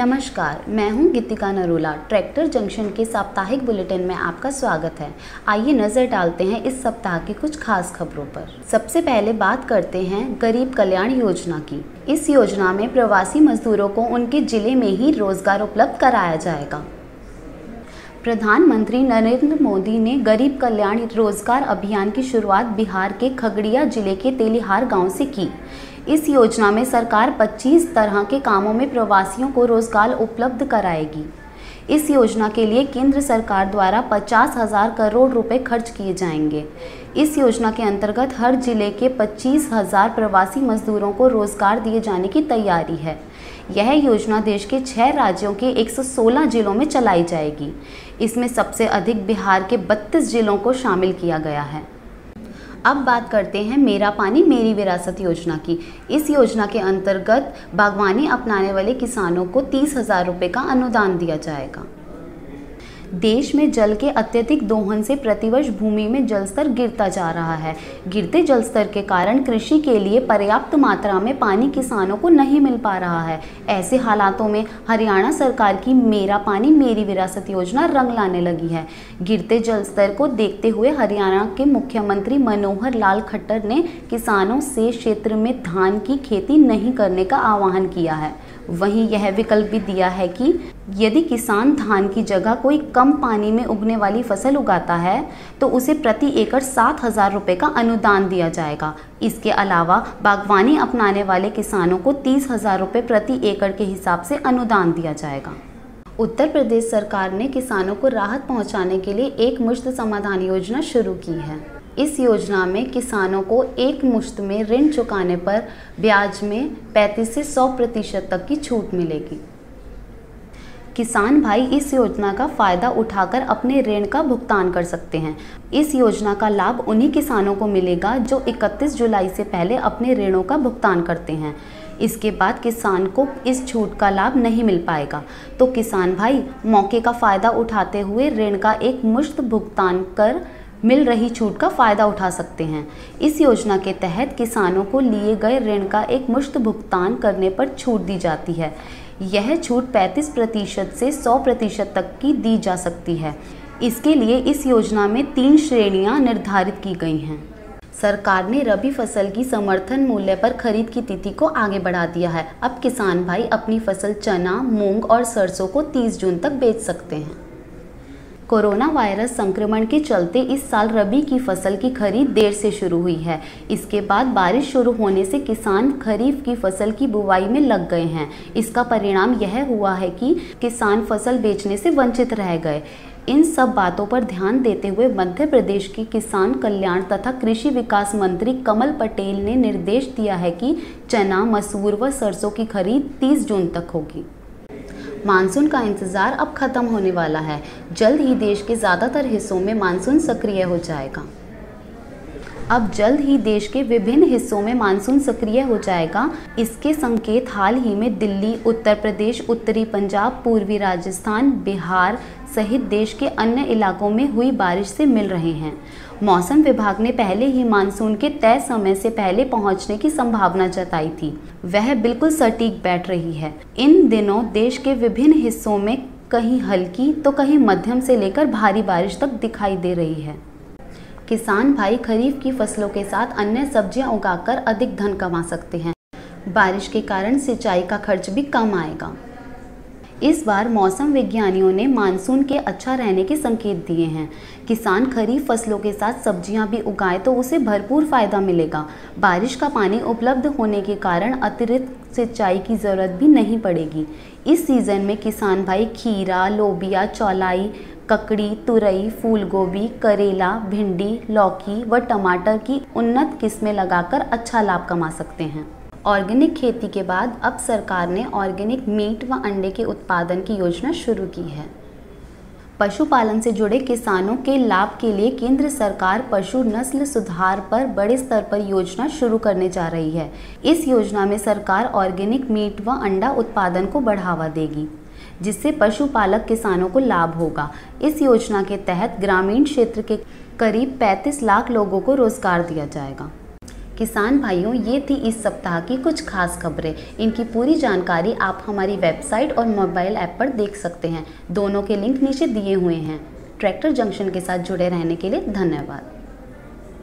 नमस्कार, मैं हूं गीतिका नरोला। ट्रैक्टर जंक्शन के साप्ताहिक बुलेटिन में आपका स्वागत है। आइए नज़र डालते हैं इस सप्ताह की कुछ खास खबरों पर। सबसे पहले बात करते हैं गरीब कल्याण योजना की। इस योजना में प्रवासी मजदूरों को उनके जिले में ही रोजगार उपलब्ध कराया जाएगा। प्रधानमंत्री नरेंद्र मोदी ने गरीब कल्याण रोजगार अभियान की शुरुआत बिहार के खगड़िया जिले के तेलिहार गांव से की। इस योजना में सरकार 25 तरह के कामों में प्रवासियों को रोजगार उपलब्ध कराएगी। इस योजना के लिए केंद्र सरकार द्वारा 50,000 करोड़ रुपए खर्च किए जाएंगे। इस योजना के अंतर्गत हर जिले के 25,000 प्रवासी मजदूरों को रोजगार दिए जाने की तैयारी है। यह योजना देश के 6 राज्यों के 116 जिलों में चलाई जाएगी। इसमें सबसे अधिक बिहार के 32 जिलों को शामिल किया गया है। अब बात करते हैं मेरा पानी मेरी विरासत योजना की। इस योजना के अंतर्गत बागवानी अपनाने वाले किसानों को 30,000 रुपये का अनुदान दिया जाएगा। देश में जल के अत्यधिक दोहन से प्रतिवर्ष भूमि में जलस्तर गिरता जा रहा है। गिरते जलस्तर के कारण कृषि के लिए पर्याप्त मात्रा में पानी किसानों को नहीं मिल पा रहा है। ऐसे हालातों में हरियाणा सरकार की मेरा पानी मेरी विरासत योजना रंग लाने लगी है। गिरते जलस्तर को देखते हुए हरियाणा के मुख्यमंत्री मनोहर लाल खट्टर ने किसानों से क्षेत्र में धान की खेती नहीं करने का आह्वान किया है। वहीं यह विकल्प भी दिया है कि यदि किसान धान की जगह कोई कम पानी में उगने वाली फसल उगाता है तो उसे प्रति एकड़ 7,000 रुपये का अनुदान दिया जाएगा। इसके अलावा बागवानी अपनाने वाले किसानों को 30,000 रुपये प्रति एकड़ के हिसाब से अनुदान दिया जाएगा। उत्तर प्रदेश सरकार ने किसानों को राहत पहुंचाने के लिए एक मुश्त समाधान योजना शुरू की है। इस योजना में किसानों को एक मुश्त में ऋण चुकाने पर ब्याज में 35 से 100% तक की छूट मिलेगी। किसान भाई इस योजना का फ़ायदा उठाकर अपने ऋण का भुगतान कर सकते हैं। इस योजना का लाभ उन्हीं किसानों को मिलेगा जो 31 जुलाई से पहले अपने ऋणों का भुगतान करते हैं। इसके बाद किसान को इस छूट का लाभ नहीं मिल पाएगा। तो किसान भाई मौके का फ़ायदा उठाते हुए ऋण का एक मुश्त भुगतान कर मिल रही छूट का फ़ायदा उठा सकते हैं। इस योजना के तहत किसानों को लिए गए ऋण का एक मुश्त भुगतान करने पर छूट दी जाती है। यह छूट 35% से 100% तक की दी जा सकती है। इसके लिए इस योजना में 3 श्रेणियां निर्धारित की गई हैं। सरकार ने रबी फसल की समर्थन मूल्य पर खरीद की तिथि को आगे बढ़ा दिया है। अब किसान भाई अपनी फसल चना, मूंग और सरसों को 30 जून तक बेच सकते हैं। कोरोना वायरस संक्रमण के चलते इस साल रबी की फसल की खरीद देर से शुरू हुई है। इसके बाद बारिश शुरू होने से किसान खरीफ की फसल की बुवाई में लग गए हैं। इसका परिणाम यह हुआ है कि किसान फसल बेचने से वंचित रह गए। इन सब बातों पर ध्यान देते हुए मध्य प्रदेश के किसान कल्याण तथा कृषि विकास मंत्री कमल पटेल ने निर्देश दिया है कि चना, मसूर व सरसों की खरीद 30 जून तक होगी। मानसून का इंतज़ार अब खत्म होने वाला है। जल्द ही देश के ज़्यादातर हिस्सों में मानसून सक्रिय हो जाएगा। अब जल्द ही देश के विभिन्न हिस्सों में मानसून सक्रिय हो जाएगा। इसके संकेत हाल ही में दिल्ली, उत्तर प्रदेश, उत्तरी पंजाब, पूर्वी राजस्थान, बिहार सहित देश के अन्य इलाकों में हुई बारिश से मिल रहे हैं। मौसम विभाग ने पहले ही मानसून के तय समय से पहले पहुंचने की संभावना जताई थी। वह बिल्कुल सटीक बैठ रही है। इन दिनों देश के विभिन्न हिस्सों में कहीं हल्की तो कहीं मध्यम से लेकर भारी बारिश तक दिखाई दे रही है। किसान भाई खरीफ की फसलों के साथ अन्य सब्जियां उगाकर अधिक धन कमा सकते हैं। बारिश के कारण सिंचाई का खर्च भी कम आएगा। इस बार मौसम विज्ञानियों ने मानसून के अच्छा रहने के संकेत दिए हैं। किसान खरीफ फसलों के साथ सब्जियां भी उगाए तो उसे भरपूर फायदा मिलेगा। बारिश का पानी उपलब्ध होने के कारण अतिरिक्त सिंचाई की ज़रूरत भी नहीं पड़ेगी। इस सीज़न में किसान भाई खीरा, लोबिया, चौलाई, ककड़ी, तुरई, फूलगोभी, करेला, भिंडी, लौकी व टमाटर की उन्नत किस्में लगाकर अच्छा लाभ कमा सकते हैं। ऑर्गेनिक खेती के बाद अब सरकार ने ऑर्गेनिक मीट व अंडे के उत्पादन की योजना शुरू की है। पशुपालन से जुड़े किसानों के लाभ के लिए केंद्र सरकार पशु नस्ल सुधार पर बड़े स्तर पर योजना शुरू करने जा रही है। इस योजना में सरकार ऑर्गेनिक मीट व अंडा उत्पादन को बढ़ावा देगी, जिससे पशुपालक किसानों को लाभ होगा। इस योजना के तहत ग्रामीण क्षेत्र के करीब 35 लाख लोगों को रोजगार दिया जाएगा। किसान भाइयों, ये थी इस सप्ताह की कुछ खास खबरें। इनकी पूरी जानकारी आप हमारी वेबसाइट और मोबाइल ऐप पर देख सकते हैं। दोनों के लिंक नीचे दिए हुए हैं। ट्रैक्टर जंक्शन के साथ जुड़े रहने के लिए धन्यवाद।